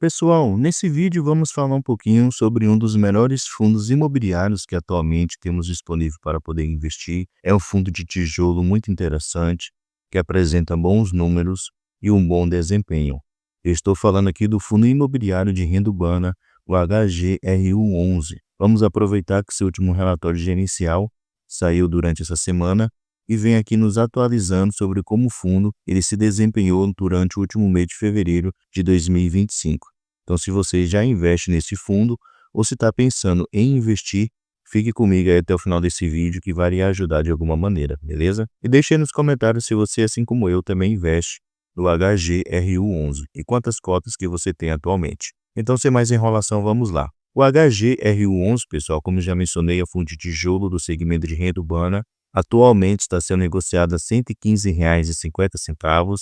Pessoal, nesse vídeo vamos falar um pouquinho sobre um dos melhores fundos imobiliários que atualmente temos disponível para poder investir. É um fundo de tijolo muito interessante, que apresenta bons números e um bom desempenho. Eu estou falando aqui do Fundo Imobiliário de Renda Urbana, o HGRU11. Vamos aproveitar que seu último relatório gerencial saiu durante essa semana e vem aqui nos atualizando sobre como o fundo ele se desempenhou durante o último mês de fevereiro de 2025. Então, se você já investe nesse fundo ou se está pensando em investir, fique comigo aí até o final desse vídeo que vai lhe ajudar de alguma maneira, beleza? E deixe aí nos comentários se você, assim como eu, também investe no HGRU11 e quantas cotas que você tem atualmente. Então, sem mais enrolação, vamos lá. O HGRU11, pessoal, como já mencionei, é fundo de tijolo do segmento de renda urbana. Atualmente está sendo negociado a R$ 115,50.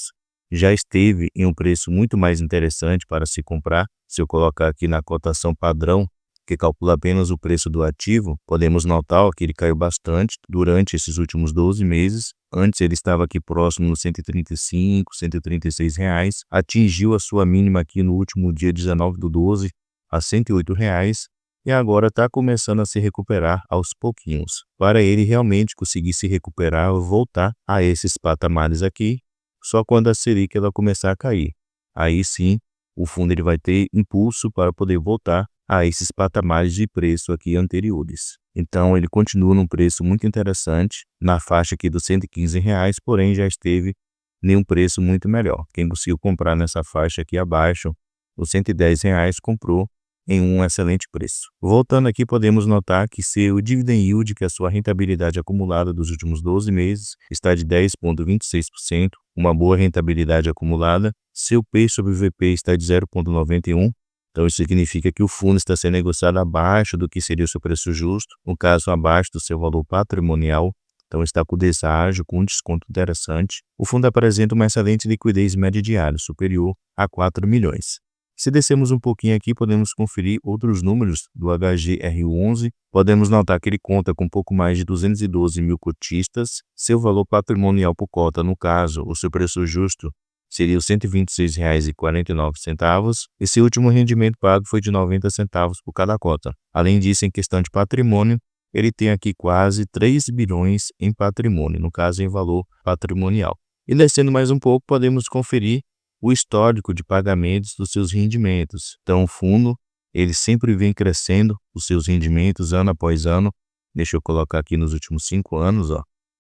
Já esteve em um preço muito mais interessante para se comprar. Se eu colocar aqui na cotação padrão, que calcula apenas o preço do ativo, podemos notar que ele caiu bastante durante esses últimos 12 meses. Antes ele estava aqui próximo nos R$ 135, R$ 136, atingiu a sua mínima aqui no último dia 19/12 a R$ 108, e agora está começando a se recuperar aos pouquinhos. Para ele realmente conseguir se recuperar ou voltar a esses patamares aqui, só quando a Selic ela começar a cair. Aí sim, o fundo ele vai ter impulso para poder voltar a esses patamares de preço aqui anteriores. Então ele continua num preço muito interessante, na faixa aqui dos R$ 115, porém já esteve em um preço muito melhor. Quem conseguiu comprar nessa faixa aqui abaixo, os R$ 110, comprou em um excelente preço. Voltando aqui, podemos notar que seu dividend yield, que é a sua rentabilidade acumulada dos últimos 12 meses, está de 10,26%, uma boa rentabilidade acumulada. Seu P sobre VP está de 0,91%. Então, isso significa que o fundo está sendo negociado abaixo do que seria o seu preço justo, no caso, abaixo do seu valor patrimonial. Então, está com deságio, com um desconto interessante. O fundo apresenta uma excelente liquidez média diária, superior a 4 milhões. Se descermos um pouquinho aqui, podemos conferir outros números do HGRU11. Podemos notar que ele conta com um pouco mais de 212 mil cotistas. Seu valor patrimonial por cota, no caso, o seu preço justo, seria os R$ 126,49, e seu último rendimento pago foi de 90 centavos por cada cota. Além disso, em questão de patrimônio, ele tem aqui quase 3 bilhões em patrimônio, no caso em valor patrimonial. E descendo mais um pouco, podemos conferir o histórico de pagamentos dos seus rendimentos. Então, o fundo, ele sempre vem crescendo os seus rendimentos ano após ano. Deixa eu colocar aqui nos últimos 5 anos,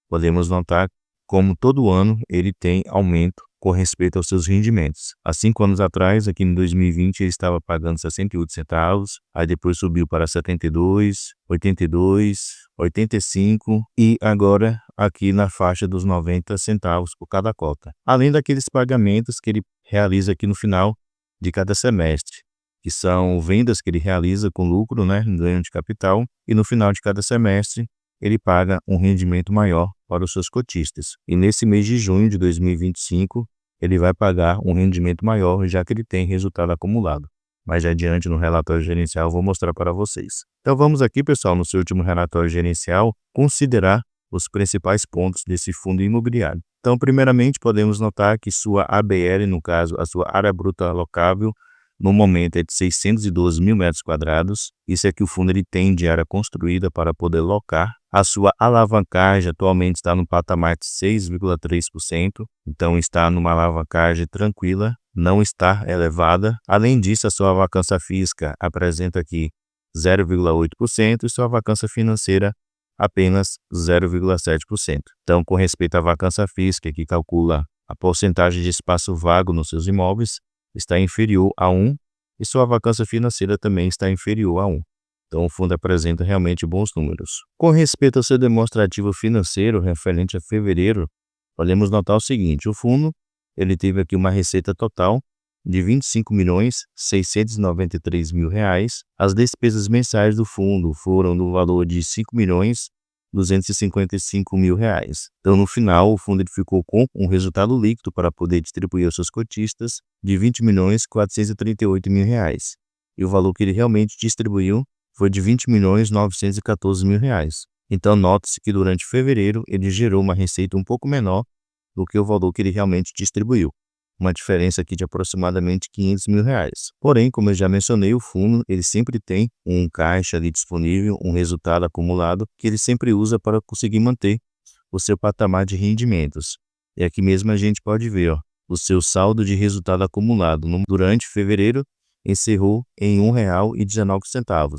podemos notar como todo ano ele tem aumento com respeito aos seus rendimentos. Há 5 anos atrás, aqui em 2020, ele estava pagando 68 centavos, aí depois subiu para 72, 82, 85 e agora aqui na faixa dos 90 centavos por cada cota. Além daqueles pagamentos que ele realiza aqui no final de cada semestre, que são vendas que ele realiza com lucro, ganho de capital, e no final de cada semestre ele paga um rendimento maior para os seus cotistas. E nesse mês de junho de 2025, ele vai pagar um rendimento maior, já que ele tem resultado acumulado. Mais adiante no relatório gerencial eu vou mostrar para vocês. Então vamos aqui, pessoal, no seu último relatório gerencial, considerar os principais pontos desse fundo imobiliário. Então, primeiramente, podemos notar que sua ABL, no caso, a sua área bruta alocável, no momento é de 612 mil metros quadrados. Isso é que o fundo ele tem de área construída para poder locar. A sua alavancagem atualmente está no patamar de 6,3%. Então está numa alavancagem tranquila, não está elevada. Além disso, a sua vacância física apresenta aqui 0,8% e sua vacância financeira apenas 0,7%. Então, com respeito à vacância física, que calcula a porcentagem de espaço vago nos seus imóveis, está inferior a 1, e sua vacância financeira também está inferior a 1. Então, o fundo apresenta realmente bons números. Com respeito ao seu demonstrativo financeiro referente a fevereiro, podemos notar o seguinte: o fundo ele teve aqui uma receita total de R$ 25.693.000. As despesas mensais do fundo foram no valor de R$ 5.255.000. Então, no final, o fundo ele ficou com um resultado líquido para poder distribuir aos seus cotistas de R$ 20.438.000. E o valor que ele realmente distribuiu foi de R$ 20.914.000. Então, note-se que durante fevereiro ele gerou uma receita um pouco menor do que o valor que ele realmente distribuiu. uma diferença aqui de aproximadamente R$ 500.000. Porém, como eu já mencionei, o fundo ele sempre tem um caixa ali disponível, um resultado acumulado, que ele sempre usa para conseguir manter o seu patamar de rendimentos. E aqui mesmo a gente pode ver, ó, o seu saldo de resultado acumulado durante fevereiro encerrou em R$ 1,19.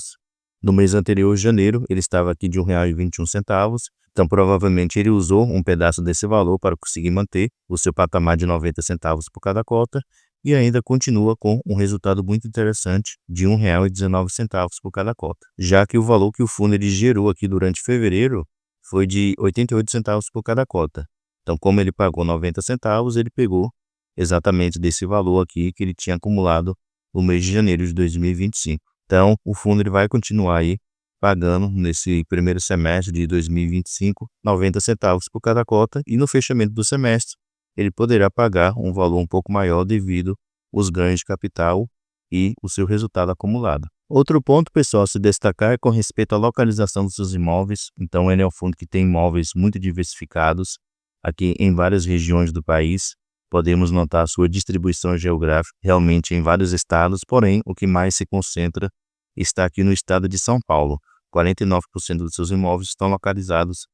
No mês anterior, janeiro, ele estava aqui de R$ 1,21. Então, provavelmente, ele usou um pedaço desse valor para conseguir manter o seu patamar de 90 centavos por cada cota e ainda continua com um resultado muito interessante de R$ 1,19 por cada cota. Já que o valor que o fundo ele gerou aqui durante fevereiro foi de 88 centavos por cada cota. Então, como ele pagou 90 centavos, ele pegou exatamente desse valor aqui que ele tinha acumulado no mês de janeiro de 2025. Então, o fundo ele vai continuar aí pagando nesse primeiro semestre de 2025 90 centavos por cada cota e no fechamento do semestre ele poderá pagar um valor um pouco maior devido aos ganhos de capital e o seu resultado acumulado. Outro ponto, pessoal, a se destacar é com respeito à localização dos seus imóveis. Então, ele é um fundo que tem imóveis muito diversificados aqui em várias regiões do país. Podemos notar a sua distribuição geográfica realmente em vários estados, porém, o que mais se concentra está aqui no estado de São Paulo. 49% dos seus imóveis estão localizados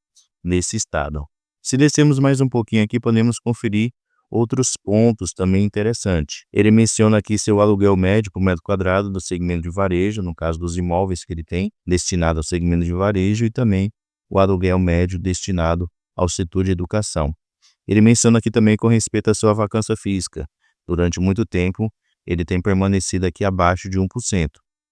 nesse estado. Se descermos mais um pouquinho aqui, podemos conferir outros pontos também interessantes. Ele menciona aqui seu aluguel médio por metro quadrado do segmento de varejo, no caso dos imóveis que ele tem destinado ao segmento de varejo, e também o aluguel médio destinado ao setor de educação. Ele menciona aqui também com respeito à sua vacância física. Durante muito tempo, ele tem permanecido aqui abaixo de 1%.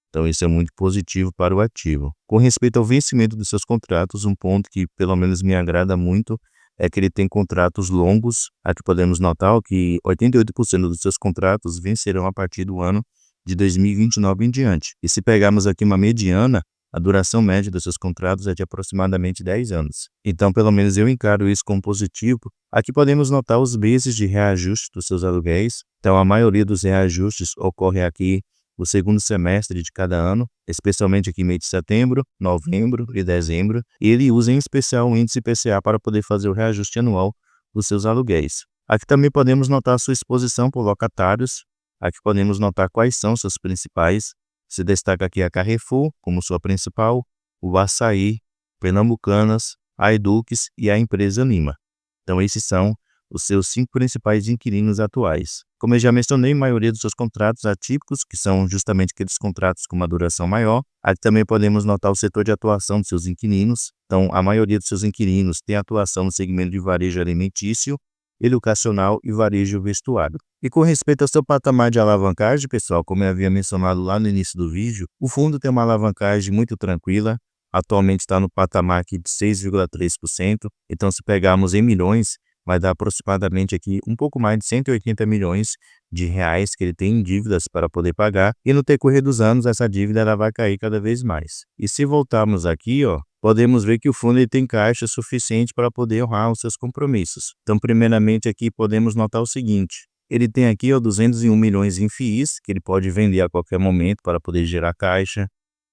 Então, isso é muito positivo para o ativo. Com respeito ao vencimento dos seus contratos, um ponto que pelo menos me agrada muito é que ele tem contratos longos. Aqui podemos notar que 88% dos seus contratos vencerão a partir do ano de 2029 em diante. E se pegarmos aqui uma mediana, a duração média dos seus contratos é de aproximadamente 10 anos. Então, pelo menos eu encaro isso como positivo. Aqui podemos notar os meses de reajuste dos seus aluguéis. Então, a maioria dos reajustes ocorre aqui no segundo semestre de cada ano, especialmente aqui mês de setembro, novembro e dezembro. E ele usa em especial o índice IPCA para poder fazer o reajuste anual dos seus aluguéis. Aqui também podemos notar a sua exposição por locatários. Aqui podemos notar quais são seus principais. Se destaca aqui a Carrefour como sua principal, o Açaí, Pernambucanas, a Edux e a empresa Lima. Então esses são os seus 5 principais inquilinos atuais. Como eu já mencionei, a maioria dos seus contratos atípicos, que são justamente aqueles contratos com uma duração maior. Aqui também podemos notar o setor de atuação dos seus inquilinos. Então a maioria dos seus inquilinos tem atuação no segmento de varejo alimentício, educacional e varejo vestuário. E com respeito ao seu patamar de alavancagem, pessoal, como eu havia mencionado lá no início do vídeo, o fundo tem uma alavancagem muito tranquila, atualmente está no patamar aqui de 6,3%, então se pegarmos em milhões, vai dar aproximadamente aqui um pouco mais de 180 milhões de reais que ele tem em dívidas para poder pagar, e no decorrer dos anos essa dívida ela vai cair cada vez mais. E se voltarmos aqui, ó, podemos ver que o fundo ele tem caixa suficiente para poder honrar os seus compromissos. Então, primeiramente aqui podemos notar o seguinte: ele tem aqui 201 milhões em FIIs, que ele pode vender a qualquer momento para poder gerar caixa.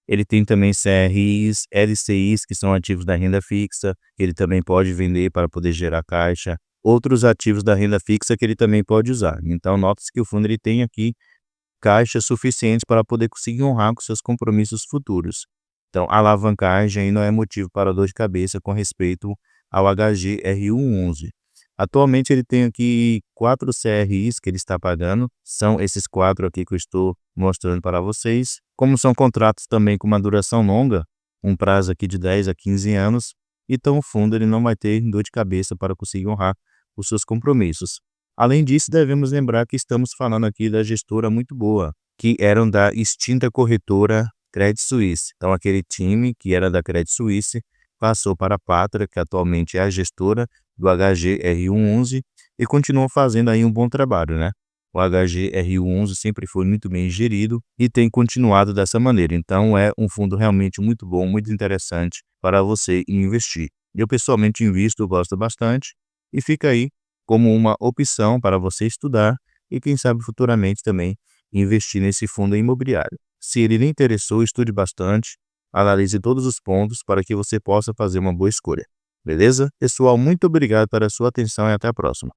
Ele tem também CRIs, LCIs, que são ativos da renda fixa, que ele também pode vender para poder gerar caixa. Outros ativos da renda fixa que ele também pode usar. Então, nota-se que o fundo ele tem aqui caixa suficiente para poder conseguir honrar com seus compromissos futuros. Então, a alavancagem aí não é motivo para dor de cabeça com respeito ao HGRU11. Atualmente ele tem aqui 4 CRIs que ele está pagando, são esses 4 aqui que eu estou mostrando para vocês. Como são contratos também com uma duração longa, um prazo aqui de 10 a 15 anos, então o fundo ele não vai ter dor de cabeça para conseguir honrar os seus compromissos. Além disso, devemos lembrar que estamos falando aqui da gestora muito boa, que eram da extinta corretora Credit Suisse. Então aquele time que era da Credit Suisse passou para a Pátria, que atualmente é a gestora do HGRU11 e continua fazendo aí um bom trabalho, né? O HGRU11 sempre foi muito bem gerido e tem continuado dessa maneira. Então é um fundo realmente muito bom, muito interessante para você investir. Eu pessoalmente invisto, eu gosto bastante e fica aí como uma opção para você estudar e quem sabe futuramente também investir nesse fundo imobiliário. Se ele lhe interessou, estude bastante, analise todos os pontos para que você possa fazer uma boa escolha. Beleza? Pessoal, muito obrigado pela sua atenção e até a próxima.